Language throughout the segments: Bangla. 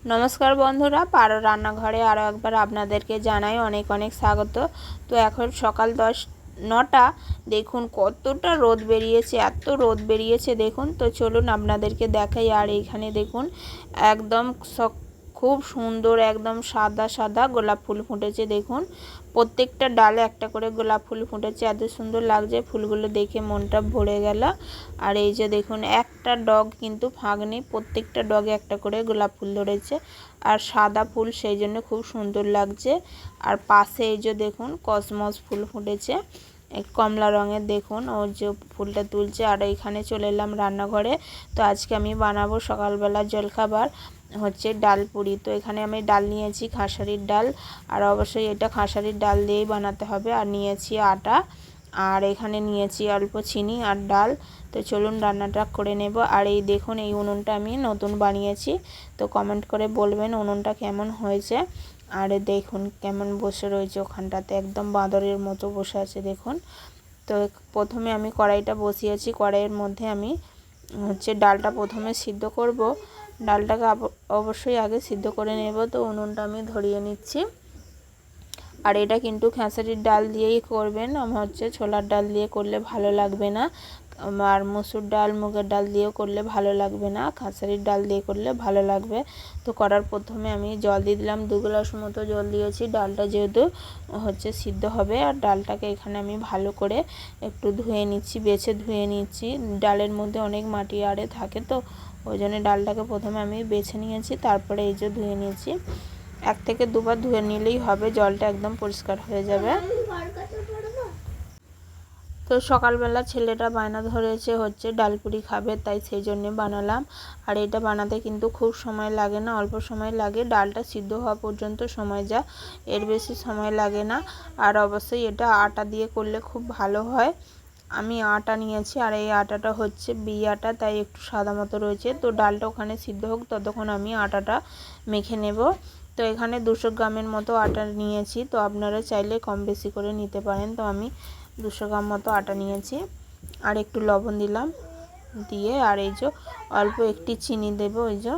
नमस्कार बंधुरा पारो रान्नाघरे आरो एकबार आपनादेरके जानाई अनेक अनेक स्वागत। तो एखन सकाल 10-9टा देखुन कतटा रोद बेरिয়েছে, एत रोद बेरिয়েছে देखुन। तो चलुन आपनादेरके देखाई। और एखाने देखुन एकदम खूब सुंदर एकदम सादा सादा गोलाप फुल फुटेছে देखुन। प्रत्येकटा डाले एकटा करे गोलाप फुल फुटेছে, एत सुंदर लागছে फुलगुलो देखे मनटा भरे गेल। और এই যে দেখুন একটা ডগ কিন্তু ফাঁক নেই, প্রত্যেকটা ডগে একটা করে গোলাপ ফুল ধরেছে আর সাদা ফুল, সেই জন্য খুব সুন্দর লাগছে। আর পাশে এই যে দেখুন কসমস ফুল ফুটেছে কমলা রঙের, দেখুন ও যে ফুলটা তুলছে। আর এখানে চলে এলাম রান্নাঘরে। তো আজকে আমি বানাবো সকালবেলা জলখাবার হচ্ছে ডাল পুরি। তো এখানে আমি ডাল নিয়েছি খাসারির ডাল, আর অবশ্যই এটা খাসারির ডাল দিয়েই বানাতে হবে। আর নিয়েছি আটা, আর এখানে নিয়েছি অল্প চিনি আর ডাল। তো চলুন রান্নাটা করে নেব। আর এই দেখুন এই উনুনটা আমি নতুন বানিয়েছি, তো কমেন্ট করে বলবেন উনুনটা কেমন হয়েছে। আর দেখুন কেমন বসে রয়েছে ওখানটাতে, একদম বাঁদরের মতো বসে আছে দেখুন। তো প্রথমে আমি কড়াইটা বসিয়েছি, কড়াইয়ের মধ্যে আমি হচ্ছে ডালটা প্রথমে সিদ্ধ করব। ডালটাকে অবশ্যই আগে সিদ্ধ করে নেব। তো উনুনটা আমি ধরিয়ে নিচ্ছি। আর এটা কিন্তু খেসারির ডাল দিয়েই করবেন, হচ্ছে ছোলার ডাল দিয়ে করলে ভালো লাগবে না, আর মসুর ডাল মুগের ডাল দিয়েও করলে ভালো লাগবে না, খেসারির ডাল দিয়ে করলে ভালো লাগবে। তো করার প্রথমে আমি জল দিয়ে দিলাম, 2 গ্লাস মতো জল দিয়েছি, ডালটা যেহেতু হচ্ছে সিদ্ধ হবে। আর ডালটাকে এখানে আমি ভালো করে একটু ধুয়ে নিচ্ছি, বেছে ধুয়ে নিচ্ছি। ডালের মধ্যে অনেক মাটি আরে থাকে, তো ওই জন্য ডালটাকে প্রথমে আমি বেছে নিয়েছি, তারপরে এই যে ধুয়ে নিয়েছি। 1 থেকে 2 বার ধুয়ে নিলেই হবে, জলটা একদম পরিষ্কার হয়ে যাবে। তো সকালবেলা ছেলেটা বায়না ধরেছে হচ্ছে ডালপুরি খাবে, তাই সেই জন্য বানালাম। আর এটা বানাতে কিন্তু খুব সময় লাগে না, অল্প সময় লাগে, ডালটা সিদ্ধ হওয়া পর্যন্ত সময় যা, এর বেশি সময় লাগে না। আর অবশ্যই এটা আটা দিয়ে করলে খুব ভালো হয়। আমি আটা নিয়েছি, আর এই আটাটা হচ্ছে বিরি আটা, তাই একটু সাদা মতো রয়েছে। তো ডালটা ওখানে সিদ্ধ হোক, ততক্ষণ আমি আটাটা মেখে নেব। তো এখানে 200 গ্রামের মতো আটা নিয়েছি, তো আপনারা চাইলে কম বেশি করে নিতে পারেন। তো আমি 200 গ্রাম মতো আটা নিয়েছি, আর একটু লবণ দিলাম দিয়ে, আর এই যে অল্প একটি চিনি দেব, ওই যে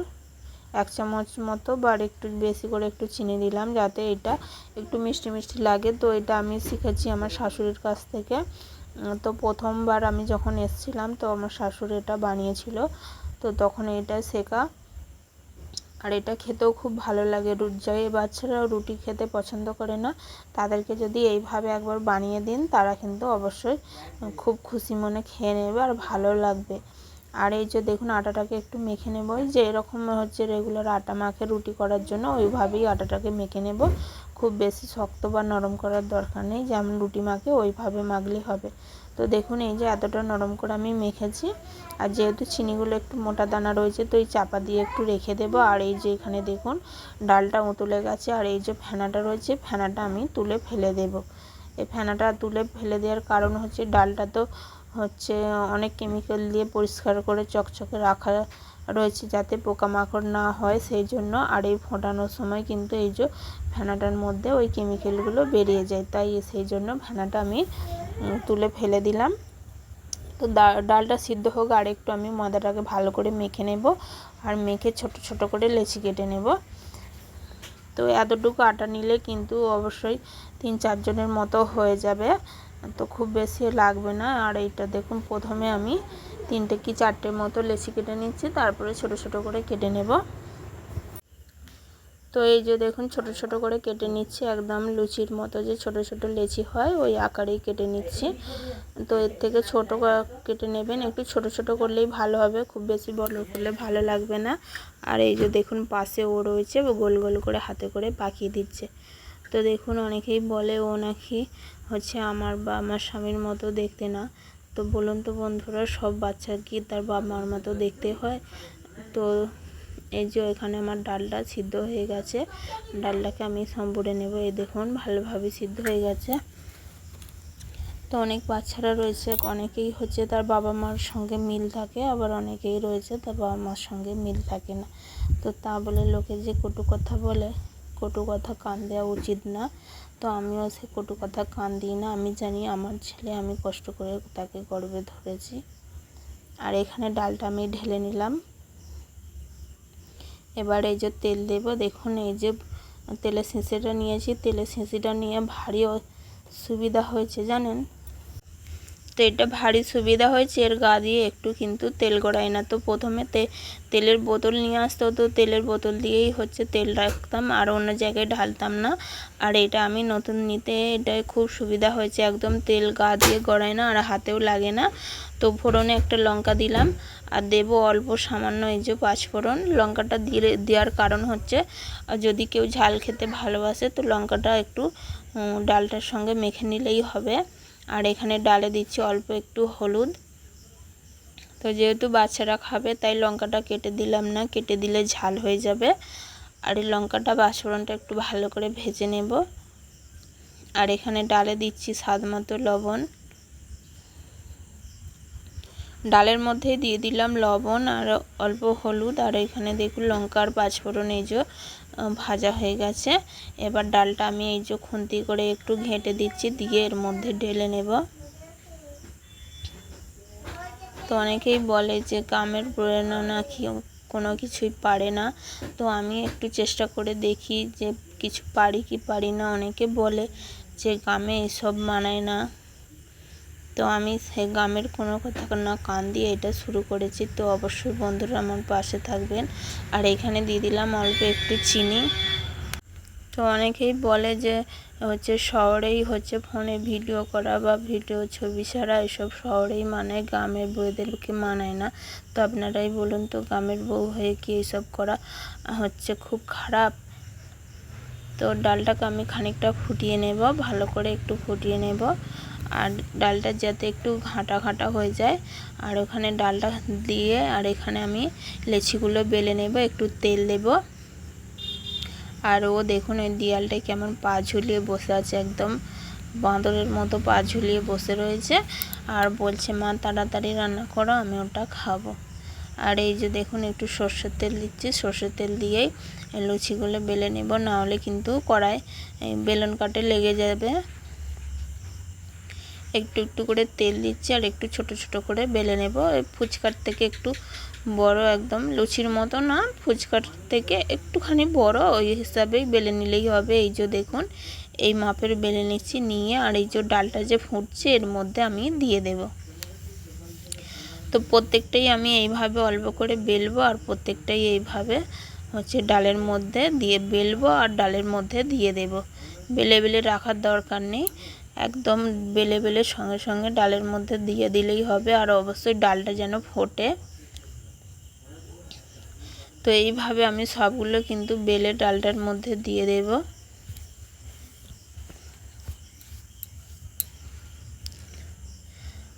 1 চামচ মতো, বা একটু বেশি করে একটু চিনি দিলাম যাতে এটা একটু মিষ্টি মিষ্টি লাগে। তো এটা আমি শিখেছি আমার শাশুড়ির কাছ থেকে। তো প্রথমবার আমি যখন এসেছিলাম, তো আমার শাশুড়ি এটা বানিয়েছিল, তো তখন এটা শেখা। আর এটা খেতেও খুব ভালো লাগে। যে বাচ্চারাও রুটি খেতে পছন্দ করে না, তাদেরকে যদি এইভাবে একবার বানিয়ে দিন, তারা কিন্তু অবশ্যই খুব খুশি মনে খেয়ে নেবে আর ভালো লাগবে। আর এই যে দেখুন আটাটাকে একটু মেখে নেব, যে এরকম হচ্ছে রেগুলার আটা মাখে রুটি করার জন্য, ওইভাবেই আটাটাকে মেখে নেব। খুব বেশি শক্ত বা নরম করার দরকার নেই, যেমন রুটি মাখে ওইভাবে মাখলেই হবে। তো দেখুন এই যে এতটা নরম করে আমি মেখেছি। আর যেহেতু চিনিগুলো একটু মোটা দানা রয়েছে, তো এই চাপা দিয়ে একটু রেখে দেবো। আর এই যে এখানে দেখুন ডালটা উতলে গেছে, আর এই যে ফেনাটা রয়েছে, ফেনাটা আমি তুলে ফেলে দেব। এই ফেনাটা তুলে ফেলে দেওয়ার কারণ হচ্ছে ডালটা তো হচ্ছে অনেক কেমিক্যাল দিয়ে পরিষ্কার করে চকচকে রাখা রয়েছে, যাতে পোকামাকড় না হয় সেই জন্য। আর এই ফোটানোর সময় কিন্তু এই যে ফেনাটার মধ্যে ওই কেমিক্যালগুলো বেরিয়ে যায়, তাই সেই জন্য ফেনাটা আমি তুলে ফেলে দিলাম। তো ডালটা সিদ্ধ হোক, আর একটু আমি ময়দাটাকে ভালো করে মেখে নেব, আর মেখে ছোট ছোট করে লেচি কেটে নেব। তো এতটুকু আটা নিলে কিন্তু অবশ্যই 3-4 জনের মতো হয়ে যাবে, তো খুব বেশি লাগবে না। আর এইটা দেখুন প্রথমে আমি 3টে কি 4টে মতো লেচি কেটে নিচ্ছি, তারপরে ছোট ছোট করে কেটে নেব। তো এই যে দেখুন ছোট ছোট করে কেটে নিচ্ছি, একদম লুচির মতো যে ছোট ছোট লেচি হয় ওই আকারেই কেটে নিচ্ছি। তো এর থেকে ছোট কেটে নেবেন, একটু ছোট ছোট করলেই ভালো হবে, খুব বেশি বড় করলে ভালো লাগবে না। আর এই যে দেখুন পাশে ও রয়েছে, গোল গোল করে হাতে করে পাকিয়ে দিচ্ছে। তো দেখুন অনেকেই বলে ও নাকি হচ্ছে আমার বা আমার স্বামীর মতো দেখতে না। তো বলুন তো বন্ধুরা, সব বাচ্চার কি তার বাবা মার মতো দেখতে হয়? তো এই যে এখানে আমার ডালটা সিদ্ধ হয়ে গেছে, ডালটাকে আমি সম্পুরে নেব। এই দেখুন ভালোভাবে সিদ্ধ হয়ে গেছে। তো অনেক বাচ্চারা রয়েছে, অনেকেই হচ্ছে তার বাবা মার সঙ্গে মিল থাকে, আবার অনেকেই রয়েছে তার বাবা মার সঙ্গে মিল থাকে না। তো তা বলে লোকে যে কটু কথা বলে, কটু কথা কান দেওয়া উচিত না। তো আমিও সে কটু কথা কান দিই না। আমি জানি আমার ছেলে, আমি কষ্ট করে তাকে গর্ভে ধরেছি। আর এখানে ডালটা আমি ঢেলে নিলাম। এবার এই যে তেল দেব। দেখুন এই যে তেলের শিশিটা নিয়েছি, তেলের শিশিটা নিয়ে ভারী সুবিধা হয়েছে জানেন। তো এটা ভারী সুবিধা হয়েছে, এর গা দিয়ে একটু কিন্তু তেল গড়ায় না। তো প্রথমে তেলের বোতল নিয়ে আসতো, তো তেলের বোতল দিয়েই হচ্ছে তেল রাখতাম, আর অন্য জায়গায় ঢালতাম না। আর এটা আমি নতুন নিতে এটাই খুব সুবিধা হয়েছে, একদম তেল গা দিয়ে গড়ায় না আর হাতেও লাগে না। তো ফোড়নে একটা লঙ্কা দিলাম আর দেব অল্প সামান্য এই যে পাঁচফোড়ন। লঙ্কাটা দেওয়ার কারণ হচ্ছে যদি কেউ ঝাল খেতে ভালোবাসে তো লঙ্কাটা একটু ডালটার সঙ্গে মেখে নিলেই হবে। আর এখানে ডালে দিচ্ছি অল্প একটু হলুদ। তো যেহেতু বাচ্চারা খাবে তাই লঙ্কাটা কেটে দিলাম না, কেটে দিলে ঝাল হয়ে যাবে। আর এই লঙ্কাটা পাঁচফোড়নটা একটু ভালো করে ভেজে নেব। আর এখানে ডালে দিচ্ছি স্বাদ মতো লবণ। ডালের মধ্যে দিয়ে দিলাম লবণ আর অল্প হলুদ। আর এখানে দেখুন লঙ্কা আর পাঁচফোড়ন এই যে ভাজা হয়ে গেছে। এবার ডালটা আমি এই যে খুন্তি করে একটু ঘেঁটে দিচ্ছি, দিয়ে এর মধ্যে ঢেলে নেব। তো অনেকেই বলে যে গ্রামের বউয়েরা নাকি কোনো কিছুই পারে না। তো আমি একটু চেষ্টা করে দেখি যে কিছু পারি কি পারি না। অনেকে বলে যে গ্রামে এসব মানায় না, তো আমি সেই গ্রামের কোনো কথা না কান দিয়ে এটা শুরু করেছি। তো অবশ্যই বন্ধুরা আমার পাশে থাকবেন। আর এখানে দিয়ে দিলাম অল্প একটু চিনি। তো অনেকেই বলে যে হচ্ছে শহরেই হচ্ছে ফোনে ভিডিও করা বা ভিডিও ছবি ছাড়া এসব শহরেই মানায়, গ্রামের বউদেরকে মানায় না। তো আপনারাই বলুন তো গ্রামের বউ হয়ে কি এসব করা হচ্ছে খুব খারাপ। তো ডালটাকে আমি খানিকটা ফুটিয়ে নেব, ভালো করে একটু ফুটিয়ে নেব। আর ডালটা যাতে একটু ঘাঁটা ঘাঁটা হয়ে যায়। আর ওখানে ডালটা দিয়ে আর এখানে আমি লেচিগুলো বেলে নেব, একটু তেল দেব। আর ও দেখুন ওই দেয়ালটায় কেমন পা ঝুলিয়ে বসে আছে, একদম বাঁদরের মতো পা ঝুলিয়ে বসে রয়েছে। আর বলছে মা তাড়াতাড়ি রান্না করো, আমি ওটা খাবো। আর এই যে দেখুন একটু সর্ষের তেল দিচ্ছি, সর্ষের তেল দিয়েই লুচিগুলো বেলে নেব, না হলে কিন্তু কড়াই বেলন কাটে লেগে যাবে। একটু একটু করে তেল দিচ্ছি আর একটু ছোট ছোট করে বেলে নেব। এই ফুচকার থেকে একটু বড়, একদম লুচির মতো না, ফুচকার থেকে একটুখানি বড় ওই হিসাবেই বেলে নিলেই হবে। এই যে দেখুন এই মাপের বেলে নিচ্ছি, নিয়ে আর এই যে ডালটা যে ফুটছে এর মধ্যে আমি দিয়ে দেব। তো প্রত্যেকটাই আমি এইভাবে অল্প করে বেলবো আর প্রত্যেকটাই এইভাবে হচ্ছে ডালের মধ্যে দিয়ে বেলবো আর ডালের মধ্যে দিয়ে দেব। বেলে বেলে রাখার দরকার নেই, একদম বেলে বেলে সঙ্গে সঙ্গে ডালের মধ্যে দিয়ে দিলেই হবে। আর অবশ্যই ডালটা যেন ফোটে। তো এইভাবে আমি সবগুলো কিন্তু বেলে ডালটার মধ্যে দিয়ে দেব।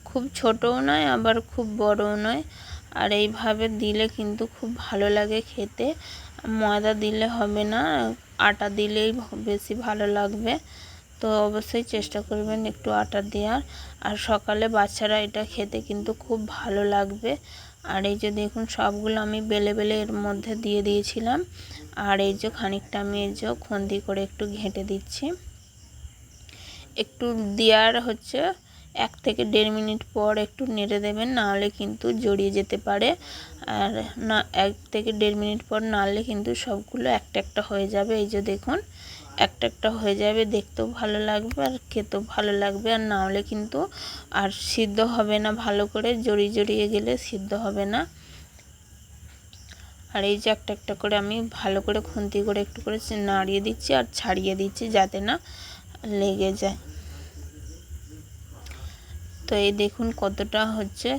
খুব ছোটও নয় আবার খুব বড়ও নয়। আর এইভাবে দিলে কিন্তু খুব ভালো লাগে খেতে। ময়দা দিলে হবে না, আটা দিলেই বেশি ভালো লাগবে। তো অবশ্যই চেষ্টা করবেন একটু আটা দেওয়ার। আর সকালে বাচ্চারা এটা খেতে কিন্তু খুব ভালো লাগবে। আর এই যে দেখুন সবগুলো আমি বেলে বেলে এর মধ্যে দিয়ে দিয়েছিলাম। আর এই যে খানিকটা আমি এই যে খুন্তি করে একটু ঘেঁটে দিচ্ছি। একটু দেওয়ার হচ্ছে 1 থেকে 1.5 মিনিট পর একটু নেড়ে দেবেন, নাহলে কিন্তু জড়িয়ে যেতে পারে। আর না 1 থেকে 1.5 মিনিট পর নাড়লে কিন্তু সবগুলো একটা একটা হয়ে যাবে। এই যে দেখুন একটা একটা হয়ে যাবে, দেখতেও ভালো লাগবে আর খেতেও ভালো লাগবে। আর না হলে কিন্তু আর সিদ্ধ হবে না ভালো করে, জড়িয়ে জড়িয়ে গেলে সিদ্ধ হবে না। আর এই যে একটা একটা করে আমি ভালো করে খুন্তি করে একটু করে নাড়িয়ে দিচ্ছি আর ছাড়িয়ে দিচ্ছি যাতে না লেগে যায়। তো এই দেখুন কতটা হচ্ছে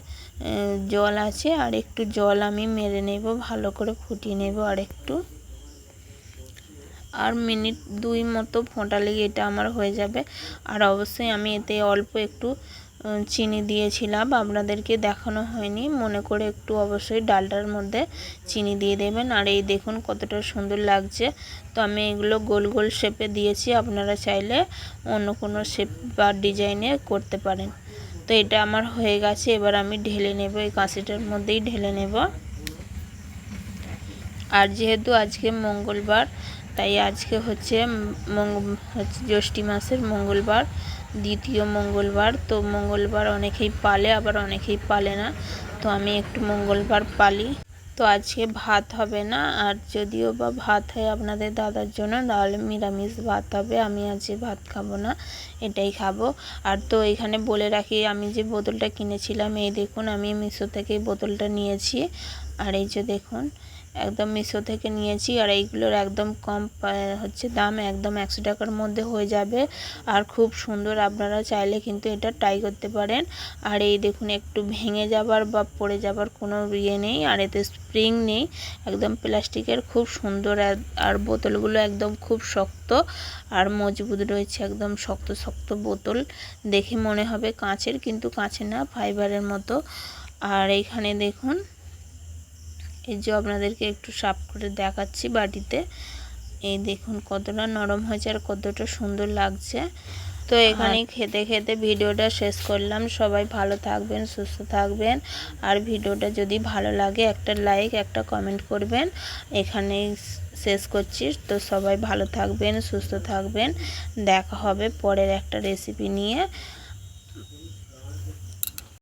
জল আছে, আর একটু জল আমি মেরে নেব, ভালো করে ফুটিয়ে নেব আর একটু। আর মিনিট 2 মতো ফোটালেই এটা আমার হয়ে যাবে। আর অবশ্যই আমি এতে অল্প একটু চিনি দিয়েছিলাম, আপনাদেরকে দেখানো হয়নি, মনে করে একটু অবশ্যই ডালটার মধ্যে চিনি দিয়ে দেবেন। আর এই দেখুন কতটা সুন্দর লাগছে। তো আমি এগুলো গোল গোল শেপে দিয়েছি, আপনারা চাইলে অন্য কোনো শেপ বা ডিজাইনে করতে পারেন। তো এটা আমার হয়ে গেছে, এবার আমি ঢেলে নেব, এই কাঁচিটার মধ্যেই ঢেলে নেব। আর যেহেতু আজকে মঙ্গলবার, তাই আজকে হচ্ছে জ্যৈষ্ঠ মাসের মঙ্গলবার, দ্বিতীয় মঙ্গলবার। তো মঙ্গলবার অনেকেই পালে আবার অনেকেই পালে না, তো আমি একটু মঙ্গলবার পালি। তো আজকে ভাত হবে না, আর যদিও বা ভাত হয় আপনাদের দাদার জন্য, তাহলে নিরামিষ ভাত হবে। আমি আজকে ভাত খাবো না, এটাই খাবো। আর তো এখানে বলে রাখি, আমি যে বোতলটা কিনেছিলাম, এই দেখুন আমি মিশো থেকে বোতলটা নিয়েছি। আর এই যে দেখুন একদম মিশো থেকে নিয়েছি, আর এইগুলোর একদম কম হচ্ছে দাম, একদম 100 টাকার মধ্যে হয়ে যাবে। আর খুব সুন্দর, আপনারা চাইলে কিন্তু এটা ট্রাই করতে পারেন। আর এই দেখুন একটু ভেঙে যাবার বা পড়ে যাবার কোনো ইয়ে নেই, আর এতে স্প্রিং নেই, একদম প্লাস্টিকের, খুব সুন্দর। আর বোতলগুলো একদম খুব শক্ত আর মজবুত রয়েছে, একদম শক্ত শক্ত বোতল, দেখে মনে হবে কাঁচের, কিন্তু কাঁচের না, ফাইবারের মতো। আর এইখানে দেখুন, এই যে আপনাদেরকে একটু সাফ করে দেখাচ্ছি বাটিতে, এই দেখুন কতটা নরম হয়েছে আর কতটা সুন্দর লাগছে। তো এখানেই খেতে খেতে ভিডিওটা শেষ করলাম। সবাই ভালো থাকবেন, সুস্থ থাকবেন। আর ভিডিওটা যদি ভালো লাগে একটা লাইক, একটা কমেন্ট করবেন। এখানেই শেষ করছি। তো সবাই ভালো থাকবেন, সুস্থ থাকবেন। দেখা হবে পরের একটা রেসিপি নিয়ে।